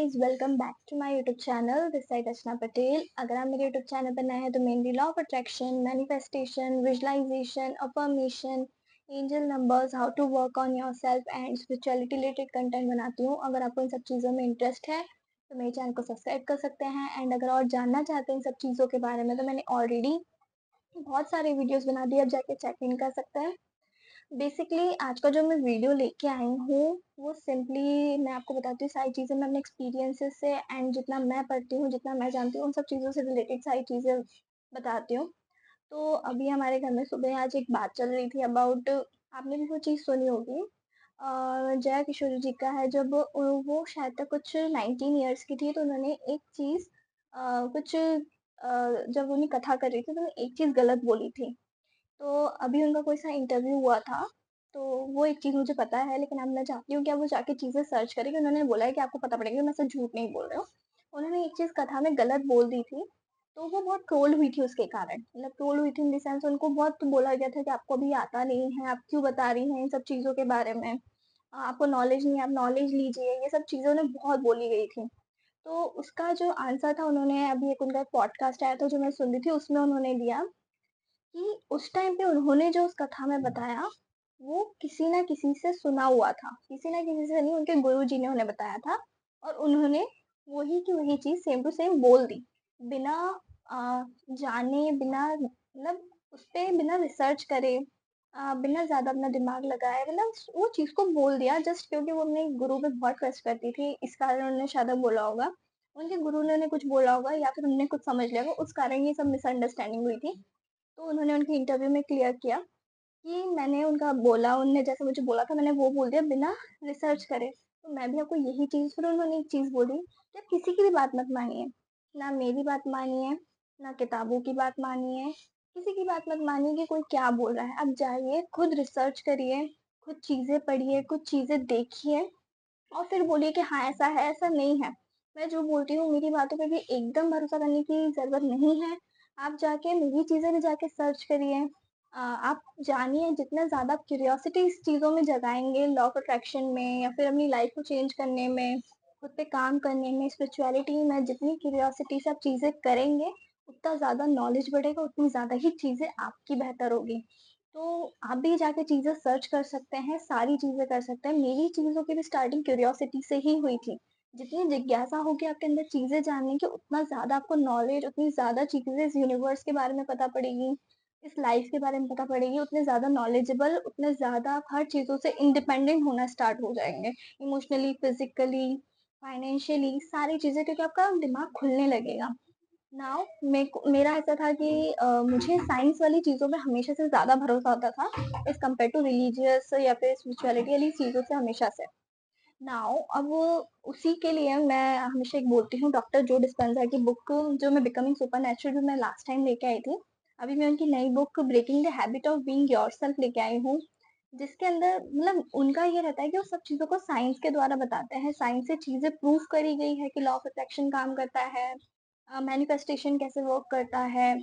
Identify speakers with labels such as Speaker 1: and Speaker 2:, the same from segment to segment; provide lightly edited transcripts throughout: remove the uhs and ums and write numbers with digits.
Speaker 1: Guys, welcome back to my YouTube channel. This side Rachna Patel. अगर आप मेरे यूट्यूब चैनल पर नए हैं तो mainly law of attraction, manifestation, visualisation, affirmation, angel numbers, how to work on yourself and spirituality related content बनाती हूँ। अगर आपको इन सब चीज़ों में इंटरेस्ट है तो मेरे चैनल को सब्सक्राइब कर सकते हैं। एंड अगर और जानना चाहते हैं इन सब चीज़ों के बारे में तो मैंने ऑलरेडी बहुत सारे वीडियोस बना दिए, आप जाके चेक इन कर सकते हैं। बेसिकली आज का जो मैं वीडियो लेके आई हूँ वो सिंपली मैं आपको बताती हूँ सारी चीज़ें मैं अपने एक्सपीरियंसेस से एंड जितना मैं पढ़ती हूँ, जितना मैं जानती हूँ, उन सब चीज़ों से रिलेटेड सारी चीज़ें बताती हूँ। तो अभी हमारे घर में सुबह आज एक बात चल रही थी अबाउट, आपने भी वो चीज़ सुनी होगी। जया किशोरी जी का है, जब वो शायद तक कुछ 19 ईयर्स की थी तो उन्होंने एक चीज़ जब उन्हें कथा कर रही थी तो उन्होंने एक चीज़ गलत बोली थी। तो अभी उनका कोई सा इंटरव्यू हुआ था, तो वो एक चीज़ मुझे पता है, लेकिन अब मैं चाहती हूँ कि अब वो जाके चीज़ें सर्च करें कि उन्होंने बोला है कि आपको पता पड़ेगा कि मैं ऐसा झूठ नहीं बोल रही हूँ। उन्होंने एक चीज़ कथा में गलत बोल दी थी, तो वो बहुत ट्रोल्ड हुई थी उसके कारण। मतलब ट्रोल्ड हुई थी इन द सेंस उनको बहुत बोला गया था कि आपको अभी आता नहीं है, आप क्यों बता रही हैं इन सब चीज़ों के बारे में? आपको नॉलेज नहीं है, आप नॉलेज लीजिए, ये सब चीज़ें उन्हें बहुत बोली गई थी। तो उसका जो आंसर था, उन्होंने अभी एक उनका पॉडकास्ट आया था जो मैं सुन रही थी, उसमें उन्होंने दिया कि उस टाइम पे उन्होंने जो उस कथा में बताया, वो किसी न किसी से सुना हुआ था। किसी न किसी से नहीं, उनके गुरुजी ने उन्हें बताया था और उन्होंने वही की वही चीज़ सेम टू सेम बोल दी। बिना जाने, बिना मतलब उसपे बिना रिसर्च करे, बिना ज़्यादा अपना दिमाग लगाए, मतलब वो चीज़ को बोल दिया जस्ट क्योंकि वो अपने गुरु पे बहुत ट्रस्ट करती थी, इस कारण उन्होंने शायद बोला होगा। उनके गुरु ने उन्हें कुछ बोला होगा या फिर उन्होंने कुछ समझ लिया होगा, उस कारण ये सब मिसअंडरस्टैंडिंग हुई थी। तो उन्होंने उनके इंटरव्यू में क्लियर किया कि मैंने उनका बोला, उन्होंने जैसे मुझे बोला था मैंने वो बोल दिया बिना रिसर्च करे। तो मैं भी आपको यही चीज़, फिर उन्होंने एक चीज़ बोली कि आप किसी की भी बात मत मानिए। ना मेरी बात मानिए, ना किताबों की बात मानिए, किसी की बात मत मानिए कि कोई क्या बोल रहा है। आप जाइए, खुद रिसर्च करिए, खुद चीज़ें पढ़िए, कुछ चीज़ें देखिए और फिर बोलिए कि हाँ, ऐसा है, ऐसा नहीं है। मैं जो बोलती हूँ मेरी बातों पे भी एकदम भरोसा करने की ज़रूरत नहीं है। आप जाके मेरी चीज़ें भी जाके सर्च करिए। आप जानिए, जितना ज़्यादा आप क्यूरियोसिटी इस चीज़ों में जगाएँगे, लॉ ऑफ अट्रैक्शन में या फिर अपनी लाइफ़ को चेंज करने में, खुद पे काम करने में, स्पिरिचुअलिटी में जितनी क्यूरियोसिटी से आप चीज़ें करेंगे, उतना ज़्यादा नॉलेज बढ़ेगा, उतनी ज़्यादा ही चीज़ें आपकी बेहतर होगी। तो आप भी जाके चीज़ें सर्च कर सकते हैं, सारी चीज़ें कर सकते हैं। मेरी चीज़ों की भी स्टार्टिंग क्यूरियोसिटी से ही हुई थी। जितनी जिज्ञासा होगी आपके अंदर चीज़ें जानने की, उतना ज़्यादा आपको नॉलेज, उतनी ज़्यादा चीज़ें इस यूनिवर्स के बारे में पता पड़ेगी, इस लाइफ़ के बारे में पता पड़ेगी, उतने ज़्यादा नॉलेजेबल, उतने ज़्यादा आप हर चीज़ों से इंडिपेंडेंट होना स्टार्ट हो जाएँगे। इमोशनली, फिज़िकली, फाइनेंशियली सारी चीज़ें, क्योंकि आपका दिमाग खुलने लगेगा। नाउ मेरा ऐसा था कि मुझे साइंस वाली चीज़ों में हमेशा से ज़्यादा भरोसा होता था एज़ कम्पेयर टू रिलीजियस या फिर स्पिरिचुअलिटी वाली चीज़ों से, हमेशा से। नाउ अब उसी के लिए मैं हमेशा एक बोलती हूँ, डॉक्टर जो डिस्पेंजा की बुक जो मैं बिकमिंग सुपरनैचुरल जो मैं लास्ट टाइम लेके आई थी, अभी मैं उनकी नई book breaking the habit of being yourself लेके आई हूँ। जिसके अंदर मतलब उनका ये रहता है कि वो सब चीज़ों को साइंस के द्वारा बताते हैं। साइंस से चीज़ें प्रूव करी गई है कि लॉ ऑफ अट्रैक्शन काम करता है, मैनिफेस्टेशन कैसे वर्क करता है,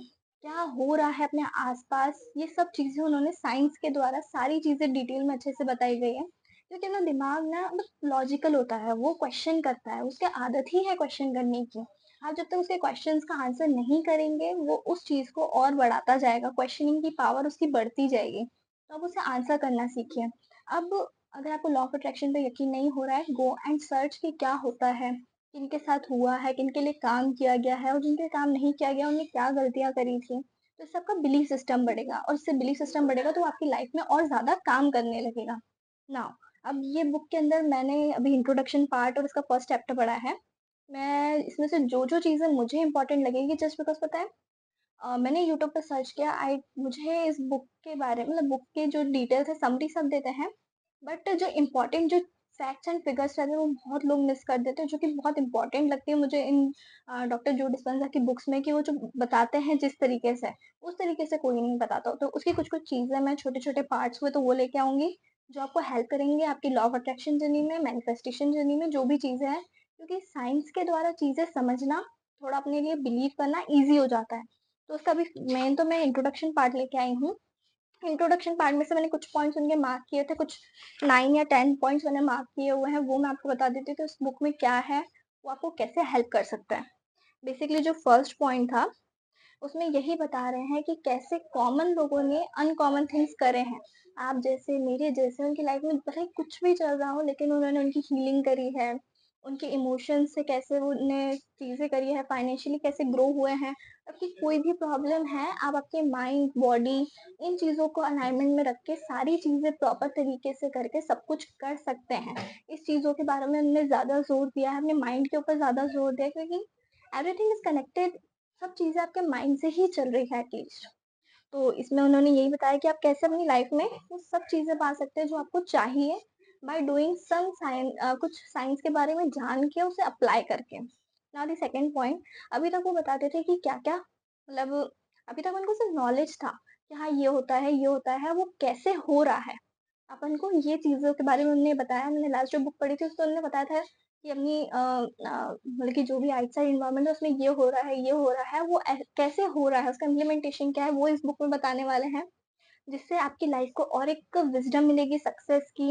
Speaker 1: क्या हो रहा है अपने आस-पास, ये सब चीज़ें उन्होंने साइंस के द्वारा सारी चीज़ें डिटेल में अच्छे से बताई गई है। क्योंकि ना दिमाग ना मतलब लॉजिकल होता है, वो क्वेश्चन करता है, उसकी आदत ही है क्वेश्चन करने की। आप जब तक उसके क्वेश्चंस का आंसर नहीं करेंगे, वो उस चीज़ को और बढ़ाता जाएगा, क्वेश्चनिंग की पावर उसकी बढ़ती जाएगी। तो आप उसे आंसर करना सीखिए। अब अगर आपको लॉ ऑफ अट्रैक्शन पे यकीन नहीं हो रहा है, गो एंड सर्च कि क्या होता है, किनके साथ हुआ है, किनके लिए काम किया गया है और जिनके काम नहीं किया गया, उन्होंने क्या गलतियाँ करी थी। तो इससे आपका बिलीफ सिस्टम बढ़ेगा और इससे बिलीफ सिस्टम बढ़ेगा तो आपकी लाइफ में और ज़्यादा काम करने लगेगा। नाउ अब ये बुक के अंदर मैंने अभी इंट्रोडक्शन पार्ट और इसका फर्स्ट चैप्टर पढ़ा है। मैं इसमें से जो-जो चीज़ें मुझे इम्पोर्टेंट लगेगी, जस्ट बिकॉज़ पता है मैंने यूट्यूब पे सर्च किया, आई मुझे इस बुक के बारे मतलब बुक के जो डिटेल्स है समरी सब देते हैं, बट जो इम्पोर्टेंट जो फैक्ट्स एंड फिगर्स रहते हैं वो बहुत लोग मिस कर देते हैं, जो कि बहुत इम्पोर्टेंट लगती है मुझे इन डॉक्टर जो डिस्पेंजा की बुक्स में, कि वो जो बताते हैं जिस तरीके से, उस तरीके से कोई नहीं बताता। तो उसकी कुछ-कुछ चीज़ें मैं छोटे-छोटे पार्ट्स हुए तो वो लेके आऊँगी, जो आपको हेल्प करेंगे आपकी लॉ ऑफ अट्रैक्शन जर्नी में, मैनिफेस्टेशन जर्नी में, जो भी चीज़ें हैं। क्योंकि साइंस के द्वारा चीज़ें समझना, थोड़ा अपने लिए बिलीव करना ईज़ी हो जाता है। तो उसका भी मेन तो मैं इंट्रोडक्शन पार्ट लेके आई हूँ। इंट्रोडक्शन पार्ट में से मैंने कुछ पॉइंट्स उनके मार्क किए थे, कुछ 9 या 10 पॉइंट्स मैंने मार्क किए हुए हैं, वो मैं आपको बता देती हूँ कि उस बुक में क्या है वो आपको कैसे हेल्प कर सकता है। बेसिकली जो फर्स्ट पॉइंट था, उसमें यही बता रहे हैं कि कैसे कॉमन लोगों ने अनकॉमन थिंग्स करे हैं। आप जैसे, मेरे जैसे उनकी लाइफ में भले ही कुछ भी चल रहा हो लेकिन उन्होंने उनकी हीलिंग करी है। उनके इमोशंस से कैसे उनने चीज़ें करी है, फाइनेंशियली कैसे ग्रो हुए हैं। आपकी कोई भी प्रॉब्लम है, आप आपके माइंड, बॉडी इन चीज़ों को अलाइनमेंट में रख के सारी चीज़ें प्रॉपर तरीके से करके सब कुछ कर सकते हैं। इस चीज़ों के बारे में हमने ज़्यादा ज़ोर दिया है, अपने माइंड के ऊपर ज़्यादा ज़ोर दिया है, क्योंकि एवरीथिंग इज़ कनेक्टेड। सब चीज़ें आपके माइंड से ही चल रही है एटलीस्ट। तो इसमें उन्होंने यही बताया कि आप कैसे अपनी लाइफ में वो सब चीज़ें पा सकते हैं जो आपको चाहिए, बाय डूइंग सम कुछ साइंस के बारे में जान के उसे अप्लाई करके। नाउ द सेकंड पॉइंट, अभी तक वो बताते थे कि क्या-क्या मतलब अभी तक उनको सिर्फ नॉलेज था कि हाँ, ये होता है, वो कैसे हो रहा है। अपन को ये चीज़ों के बारे में उन्होंने बताया। मैंने लास्ट जो बुक पढ़ी थी उसमें उन्होंने बताया था कि अपनी मतलब कि जो भी आउटसाइड एनवायरनमेंट है उसमें ये हो रहा है, वो कैसे हो रहा है, उसका इम्प्लीमेंटेशन क्या है, वो इस बुक में बताने वाले हैं। जिससे आपकी लाइफ को और एक विज़डम मिलेगी सक्सेस की,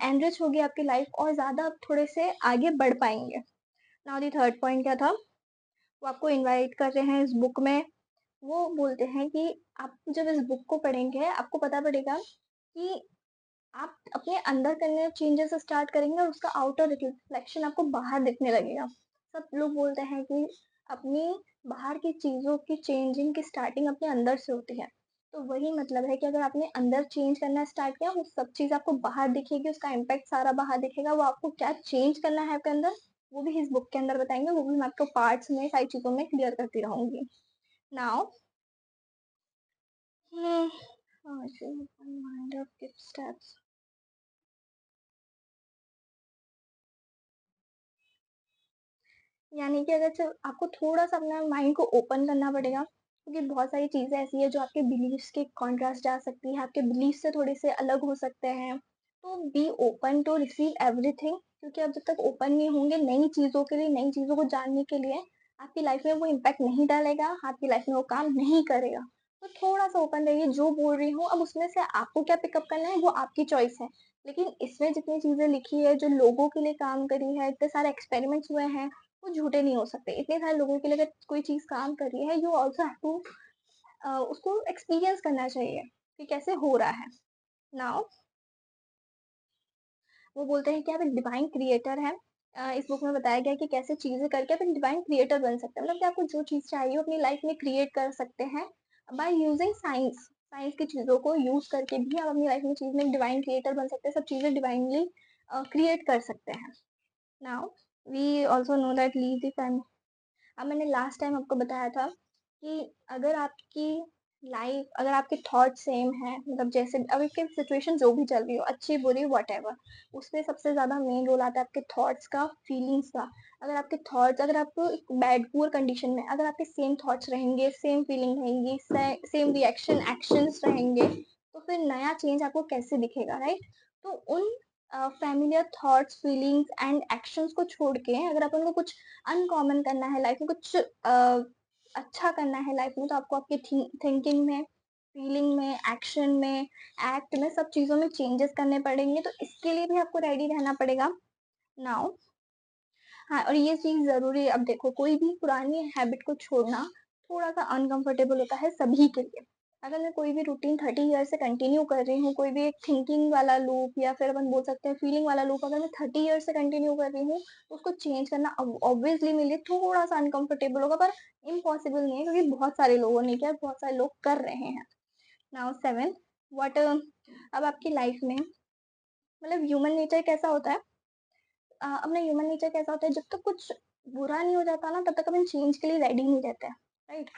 Speaker 1: एनरिच होगी आपकी लाइफ और ज़्यादा आप थोड़े से आगे बढ़ पाएँगे। नाउ द थर्ड पॉइंट क्या था? वो आपको इनवाइट कर रहे हैं इस बुक में। वो बोलते हैं कि आप जब इस बुक को पढ़ेंगे, आपको पता पड़ेगा कि आप अपने अंदर करने चेंजेस स्टार्ट करेंगे और उसका आउटर रिफ्लेक्शन आपको बाहर दिखने लगेगा। सब लोग बोलते हैं कि अपनी बाहर की चीज़ों की चेंजिंग की स्टार्टिंग अपने अंदर से होती है। तो वही मतलब है कि अगर आपने अंदर चेंज करना स्टार्ट किया, वो सब चीज़ आपको बाहर दिखेगी, उसका इम्पैक्ट सारा बाहर दिखेगा। वो आपको क्या चेंज करना है आपके अंदर, वो भी इस बुक के अंदर बताएँगे, वो भी मैं आपको पार्ट्स में सारी चीज़ों में क्लियर करती रहूँगी। Now hmm, mind of gift steps. यानी कि अगर सिर्फ आपको थोड़ा-सा अपना माइंड को ओपन करना पड़ेगा, क्योंकि बहुत सारी चीज़ें ऐसी हैं जो आपके बिलीव्स के कॉन्ट्रास्ट जा सकती है, आपके बिलीफ से थोड़े-से अलग हो सकते हैं। तो be open to receive everything, क्योंकि आप जब तक ओपन नहीं होंगे नई चीज़ों के लिए, नई चीज़ों को जानने के लिए, आपकी लाइफ में वो इम्पैक्ट नहीं डालेगा, आपकी लाइफ में वो काम नहीं करेगा। तो थोड़ा-सा ओपन रहिए, जो बोल रही हूँ, अब उसमें से आपको क्या पिकअप करना है वो आपकी चॉइस है। लेकिन इसमें जितनी चीज़ें लिखी है, जो लोगों के लिए काम करी है, इतने सारे एक्सपेरिमेंट्स हुए हैं, वो झूठे नहीं हो सकते। इतने सारे लोगों के लिए अगर कोई चीज़ काम कर रही है, यू ऑल्सो हैव टू उसको एक्सपीरियंस करना चाहिए कि कैसे हो रहा है। नाउ वो बोलते हैं कि आप एक डिवाइन क्रिएटर हैं। इस बुक में बताया गया है कि कैसे चीज़ें करके आप एक डिवाइन क्रिएटर बन सकते हैं। मतलब कि आपको जो चीज़ चाहिए वो अपनी लाइफ में क्रिएट कर सकते हैं बाय यूजिंग साइंस। साइंस की चीज़ों को यूज़ करके भी आप अपनी लाइफ में चीज़ में एक डिवाइन क्रिएटर बन सकते हैं। सब चीज़ें डिवाइनली क्रिएट कर सकते हैं। Now we also know that leave the fam अब मैंने लास्ट टाइम आपको बताया था कि अगर आपकी लाइफ, अगर आपके थॉट सेम है, मतलब जैसे अभी की सिचुएशन जो भी चल रही हो, अच्छी बुरी व्हाटएवर, उसमें सबसे ज़्यादा मेन रोल आता है आपके थॉट्स का, फीलिंग्स का। अगर आपके थॉट्स, अगर आप बैड पुअर कंडीशन में, अगर आपके सेम थॉट्स रहेंगे, सेम फीलिंग रहेंगी, सेम रिएक्शन एक्शंस रहेंगे, तो फिर नया चेंज आपको कैसे दिखेगा, राइट? तो उन familiar thoughts, feelings and actions को छोड़ के अगर अपन को कुछ अनकॉमन करना है लाइफ में, कुछ अच्छा करना है लाइफ में, तो आपको आपकी थिंकिंग में, फीलिंग में, एक्शन में, एक्ट में, सब चीज़ों में चेंजेस करने पड़ेंगे। तो इसके लिए भी आपको रेडी रहना पड़ेगा। नाउ हाँ, और ये चीज़ ज़रूरी है। अब देखो, कोई भी पुरानी हैबिट को छोड़ना थोड़ा-सा अनकम्फर्टेबल होता है सभी के लिए। अगर मैं कोई भी रूटीन 30 ईयर से कंटिन्यू कर रही हूँ, कोई भी एक थिंकिंग वाला लूप या फिर अपन बोल सकते हैं फीलिंग वाला लूप, अगर मैं 30 ईयर से कंटिन्यू कर रही हूँ, तो उसको चेंज करना ऑब्वियसली मेरे लिए थोड़ा-सा अनकम्फर्टेबल होगा, पर इम्पॉसिबल नहीं है, क्योंकि बहुत सारे लोगों ने किया, बहुत सारे लोग कर रहे हैं। नाउ 7 व्हाट अब आपकी लाइफ में मतलब ह्यूमन नेचर कैसा होता है, अपना ह्यूमन नेचर कैसा होता है, जब तक कुछ बुरा नहीं हो जाता ना तब तक अपन चेंज के लिए रेडी नहीं रहते हैं, राइट?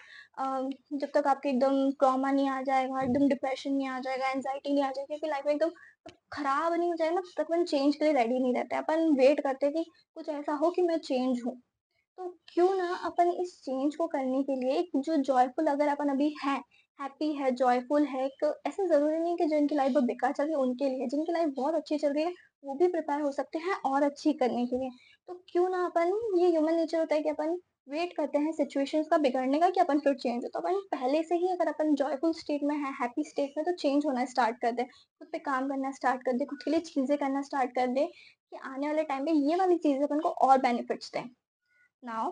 Speaker 1: जब तक आपके एकदम ट्रॉमा नहीं आ जाएगा, एकदम डिप्रेशन नहीं आ जाएगा, एंजाइटी नहीं आ जाएगी, क्योंकि लाइफ में एकदम खराब नहीं हो जाए ना, तब तक अपन चेंज के लिए रेडी नहीं रहते। अपन वेट करते हैं कि कुछ ऐसा हो कि मैं चेंज हूँ। तो क्यों ना अपन इस चेंज को करने के लिए एक जो जॉयफुल, अगर अपन अभी हैं, हैप्पी है, जॉयफुल है, एक ऐसा ज़रूरी नहीं कि जिनकी लाइफ बहुत बेकार चल रही है उनके लिए, जिनकी लाइफ बहुत अच्छी चल रही है, वो भी प्रिपेयर हो सकते हैं और अच्छी करने के लिए। तो क्यों ना अपन, ये ह्यूमन नेचर होता है कि अपन वेट करते हैं सिचुएशंस का बिगड़ने का कि अपन फिर चेंज हो। तो अपन पहले से ही अगर अपन जॉयफुल स्टेट में है, हैप्पी स्टेट में, तो चेंज होना स्टार्ट कर दें, खुद पे काम करना स्टार्ट कर दें, खुद के लिए चीज़ें करना स्टार्ट कर दें कि आने वाले टाइम पे ये वाली चीज़ें अपन को और बेनिफिट्स दें। नाउ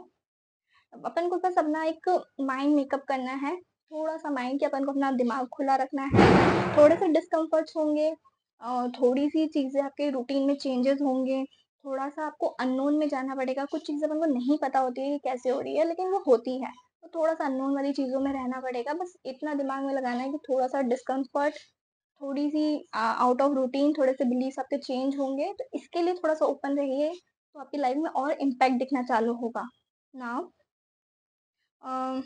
Speaker 1: अपन को बस अपना एक माइंड मेकअप करना है, थोड़ा-सा माइंड कि अपन को अपना दिमाग खुला रखना है, थोड़े से डिस्कम्फर्ट्स होंगे, थोड़ी-सी चीज़ें आपके रूटीन में चेंजेज़ होंगे, थोड़ा-सा आपको अननोन में जाना पड़ेगा, कुछ चीज़ें अपन को नहीं पता होती है कि कैसे हो रही है, लेकिन वो होती है। तो थोड़ा-सा अननोन वाली चीज़ों में रहना पड़ेगा, बस इतना दिमाग में लगाना है कि थोड़ा-सा डिस्कम्फर्ट, थोड़ी-सी आउट ऑफ रूटीन, थोड़े से बिलीव्स आपके चेंज होंगे, तो इसके लिए थोड़ा-सा ओपन रहिए, तो आपकी लाइफ में और इम्पैक्ट दिखना चालू होगा। नाउ अ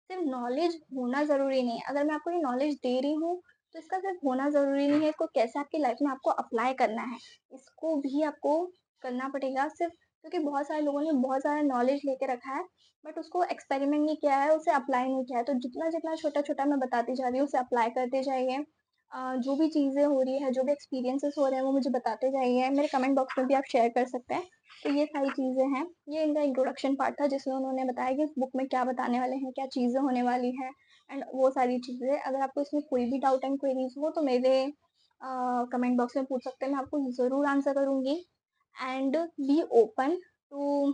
Speaker 1: सिर्फ नॉलेज होना ज़रूरी नहीं है। अगर मैं आपको ये नॉलेज दे रही हूँ, तो इसका सिर्फ होना ज़रूरी नहीं है, इसको कैसे आपकी लाइफ में आपको अप्लाई करना है। इसको भी आपको करना पड़ेगा सिर्फ, क्योंकि बहुत सारे लोगों ने बहुत सारा नॉलेज लेके रखा है, बट उसको एक्सपेरिमेंट नहीं किया है, उसे अप्लाई नहीं किया है। तो जितना-जितना छोटा-छोटा मैं बताती जा रही हूँ, उसे अप्लाई करते जाइए। जो भी चीज़ें हो रही है, जो भी एक्सपीरियंसेस हो रहे हैं, वो मुझे बताते जाइए। मेरे कमेंट बॉक्स में भी आप शेयर कर सकते हैं। तो ये सारी चीज़ें हैं। ये इनका इंट्रोडक्शन पार्ट था जिसमें उन्होंने बताया कि इस बुक में क्या बताने वाले हैं, क्या चीज़ें होने वाली हैं एंड वो सारी चीज़ें। अगर आपको इसमें कोई भी डाउट एंड क्वेरीज़ हो तो मेरे कमेंट बॉक्स में पूछ सकते हैं, मैं आपको ज़रूर आंसर करूँगी। And be open to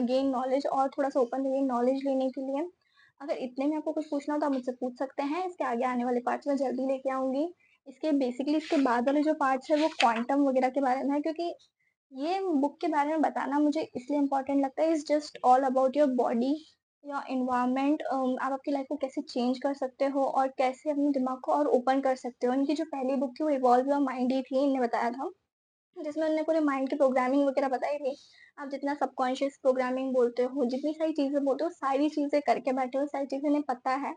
Speaker 1: gain knowledge, और थोड़ा-सा ओपन रहिए नॉलेज लेने के लिए। अगर इतने में आपको कुछ पूछना हो तो आप मुझसे पूछ सकते हैं। इसके आगे आने वाले पार्ट्स मैं जल्दी लेके आऊँगी। इसके बाद वाले जो पार्ट्स हैं वो क्वांटम वगैरह के बारे में है, क्योंकि ये बुक के बारे में बताना मुझे इसलिए इम्पोर्टेंट लगता है, it's just all about your body, your environment. आप आपकी लाइफ को कैसे चेंज कर सकते हो और कैसे अपने दिमाग को और ओपन कर सकते हो। इनकी जो पहली बुक थी वो इवॉल्व योर माइंड ही थी, इन्होंने बताया था, जिसमें उन्होंने पूरे माइंड की प्रोग्रामिंग वगैरह बताई थी। आप जितना सबकॉन्शियस प्रोग्रामिंग बोलते हो, जितनी सारी चीज़ें बोलते हो, सारी चीज़ें करके बैठे हो, सारी चीज़ें इन्हें पता है।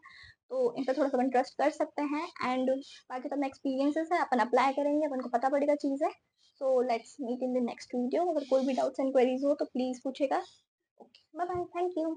Speaker 1: तो इन पे थोड़ा-सा अपन ट्रस्ट कर सकते हैं। एंड बाकी तो अपना एक्सपीरियंसेस है, अपन अप्लाई करेंगे, अपन को पता पड़ेगा चीज़ें। So let's meet in the next video. अगर कोई भी डाउट्स एंड क्वेरीज़ हो तो प्लीज़ पूछिएगा। Okay, bye bye, thank you.